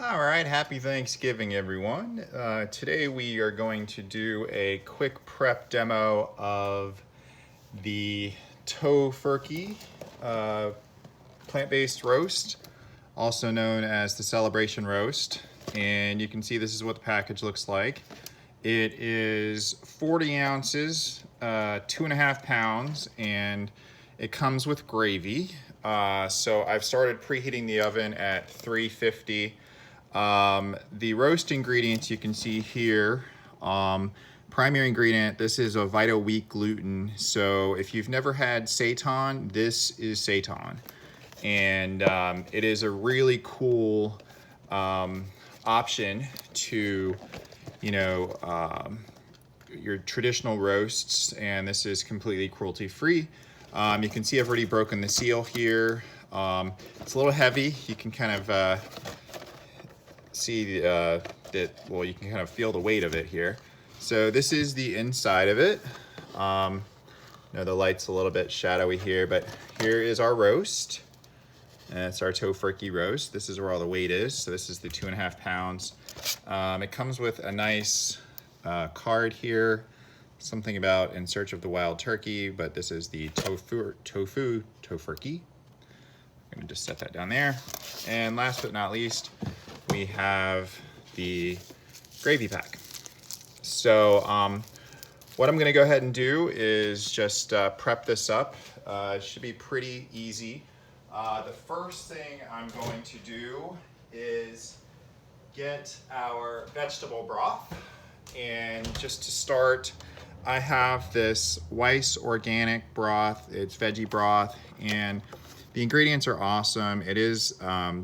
All right, happy Thanksgiving, everyone. Today we are going to do a quick prep demo of the Tofurkey plant-based roast, also known as the celebration roast. And you can see this is what the package looks like. It is 40 ounces, 2.5 pounds, and it comes with gravy. So I've started preheating the oven at 350. The roast ingredients you can see here. Primary ingredient, this is a Vita wheat gluten. So if you've never had seitan, this is seitan. And it is a really cool option to, your traditional roasts, and this is completely cruelty free. You can see I've already broken the seal here. It's a little heavy. You can kind of see you can kind of feel the weight of it here. So this is the inside of it. The light's a little bit shadowy here, but here is our roast. And it's our Tofurkey roast. This is where all the weight is. So this is the 2.5 pounds. It comes with a nice card here, something about in search of the wild turkey, but this is the Tofurkey. I'm gonna just set that down there. And last but not least, we have the gravy pack. So what I'm gonna go ahead and do is just prep this up. It should be pretty easy. The first thing I'm going to do is get our vegetable broth. And just to start, I have this Weiss organic broth. It's veggie broth, and the ingredients are awesome. It is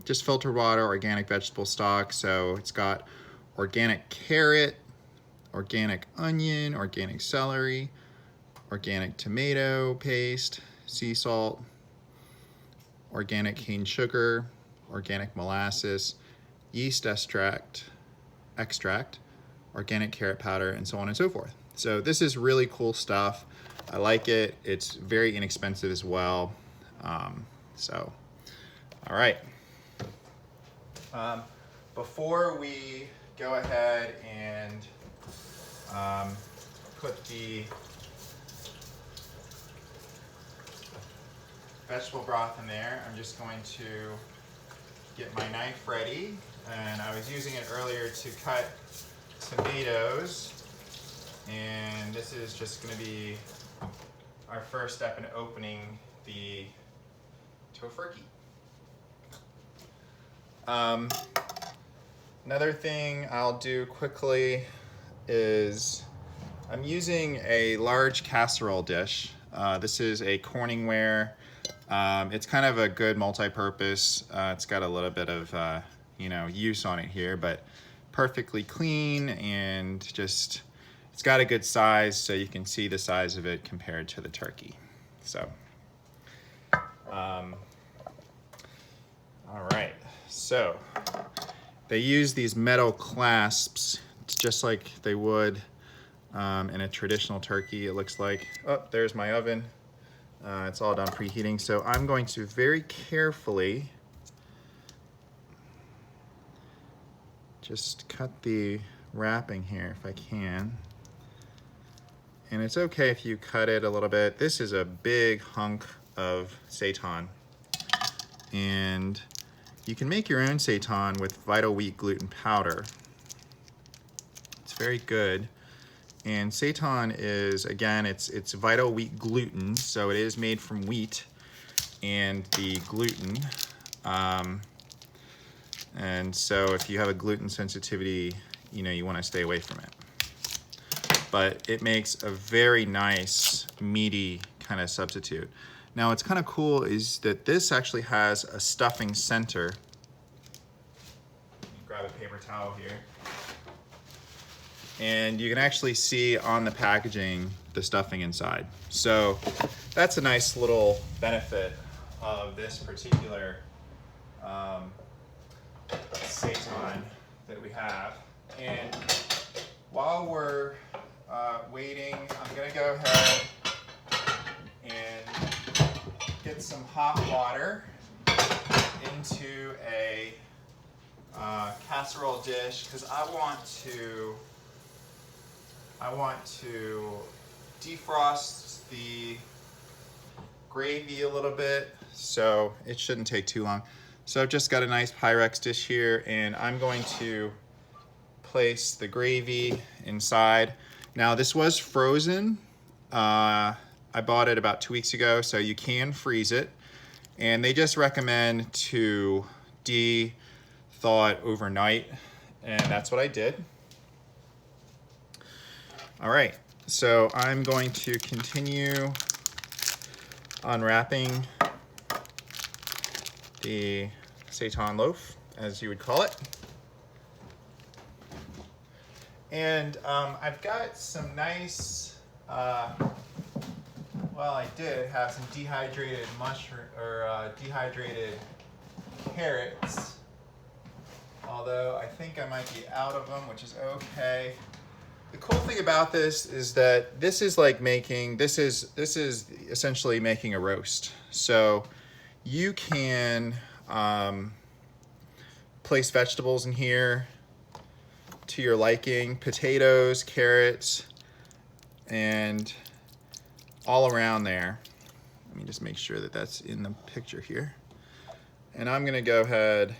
just filtered water, organic vegetable stock. So it's got organic carrot, organic onion, organic celery, organic tomato paste, sea salt, organic cane sugar, organic molasses, yeast extract, organic carrot powder, and so on and so forth. So this is really cool stuff. I like it. It's very inexpensive as well. All right. Before we go ahead and put the vegetable broth in there, I'm just going to get my knife ready. And I was using it earlier to cut tomatoes. And this is just going to be our first step in opening the Tofurkey. Another thing I'll do quickly is I'm using a large casserole dish. This is a Corningware. It's kind of a good multi-purpose. It's got a little bit of use on it here, but perfectly clean, and just it's got a good size, so you can see the size of it compared to the turkey. So all right, so they use these metal clasps just like they would in a traditional turkey, it looks like. Oh, there's my oven. It's all done preheating, so I'm going to very carefully just cut the wrapping here if I can. And it's okay if you cut it a little bit. This is a big hunk of seitan. And you can make your own seitan with Vita wheat gluten powder. It's very good. And seitan is, again, it's Vita wheat gluten, so it is made from wheat and the gluten. And so if you have a gluten sensitivity, you want to stay away from it. But it makes a very nice, meaty kind of substitute. Now, what's kind of cool is that this actually has a stuffing center. Grab a paper towel here. And you can actually see on the packaging the stuffing inside. So that's a nice little benefit of this particular seitan that we have. And while we're waiting, I'm gonna go ahead and get some hot water into a casserole dish because I want to defrost the gravy a little bit, so it shouldn't take too long. So I've just got a nice Pyrex dish here, and I'm going to place the gravy inside. Now this was frozen. I bought it about 2 weeks ago, so you can freeze it. And they just recommend to de-thaw it overnight, and that's what I did. All right, so I'm going to continue unwrapping the seitan loaf, as you would call it. And I've got some nice, well, I did have some dehydrated dehydrated carrots, although I think I might be out of them, which is okay. The cool thing about this is that this is like making, this is essentially making a roast. So you can place vegetables in here to your liking, potatoes, carrots, and all around there. Let me just make sure that that's in the picture here. And I'm gonna go ahead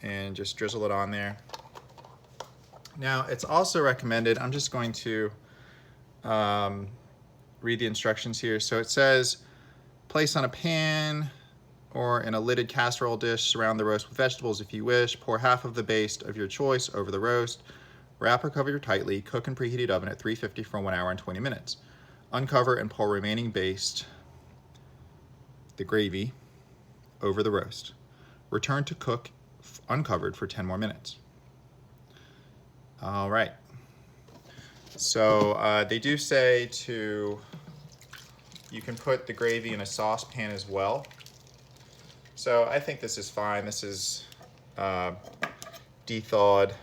and just drizzle it on there. Now, it's also recommended, I'm just going to read the instructions here. So it says, place on a pan or in a lidded casserole dish, surround the roast with vegetables if you wish, pour half of the baste of your choice over the roast, wrap or cover tightly, cook in preheated oven at 350 for 1 hour and 20 minutes. Uncover and pour remaining baste, the gravy, over the roast. Return to cook uncovered for 10 more minutes. All right. So they do say you can put the gravy in a saucepan as well. So I think this is fine. This is de-thawed,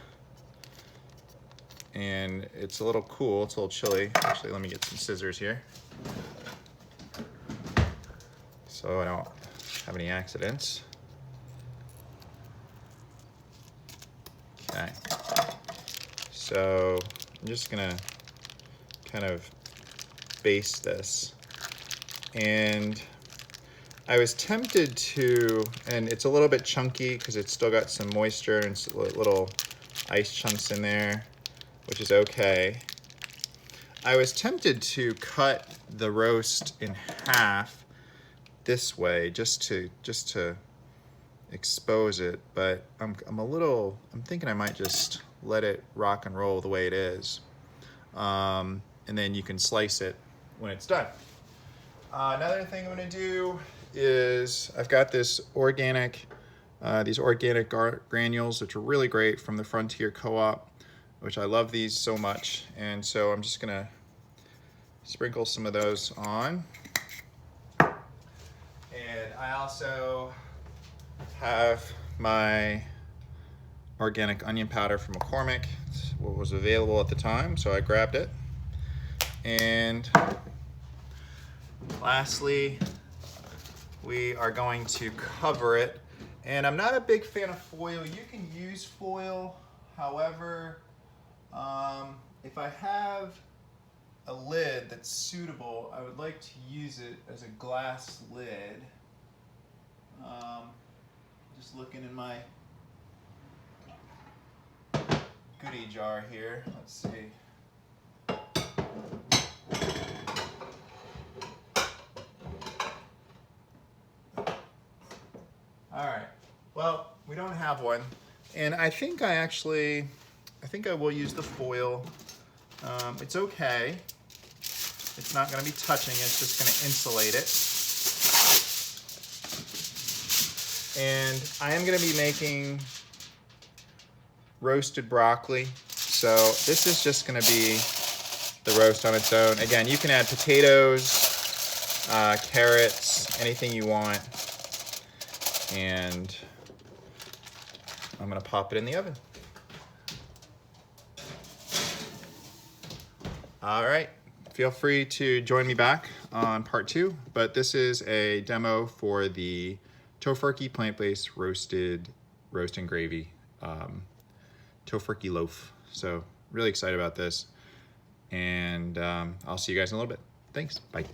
and it's a little cool. It's a little chilly. Actually, let me get some scissors here so I don't have any accidents. Okay. So I'm just gonna kind of baste this, and I was tempted to, and it's a little bit chunky because it's still got some moisture and little ice chunks in there, which is okay. I was tempted to cut the roast in half this way just to expose it, but I'm thinking I might just let it rock and roll the way it is, and then you can slice it when it's done. Another thing I'm going to do is I've got this these organic granules, which are really great, from the Frontier Co-op, which I love these so much, and so I'm just going to sprinkle some of those on. And I also have my organic onion powder from McCormick. It's what was available at the time, so I grabbed it. And lastly, we are going to cover it. And I'm not a big fan of foil. You can use foil, however, if I have a lid that's suitable, I would like to use it as a glass lid. Just looking in my goodie jar here. Let's see. All right. Well, we don't have one, and I think I will use the foil. It's okay. It's not going to be touching. It's just going to insulate it. And I am going to be making roasted broccoli. So this is just going to be the roast on its own. Again, you can add potatoes, carrots, anything you want. And I'm going to pop it in the oven. All right. Feel free to join me back on part 2, but this is a demo for the Tofurkey plant-based roasted roast and gravy Tofurkey loaf. So really excited about this, and I'll see you guys in a little bit. Thanks, bye.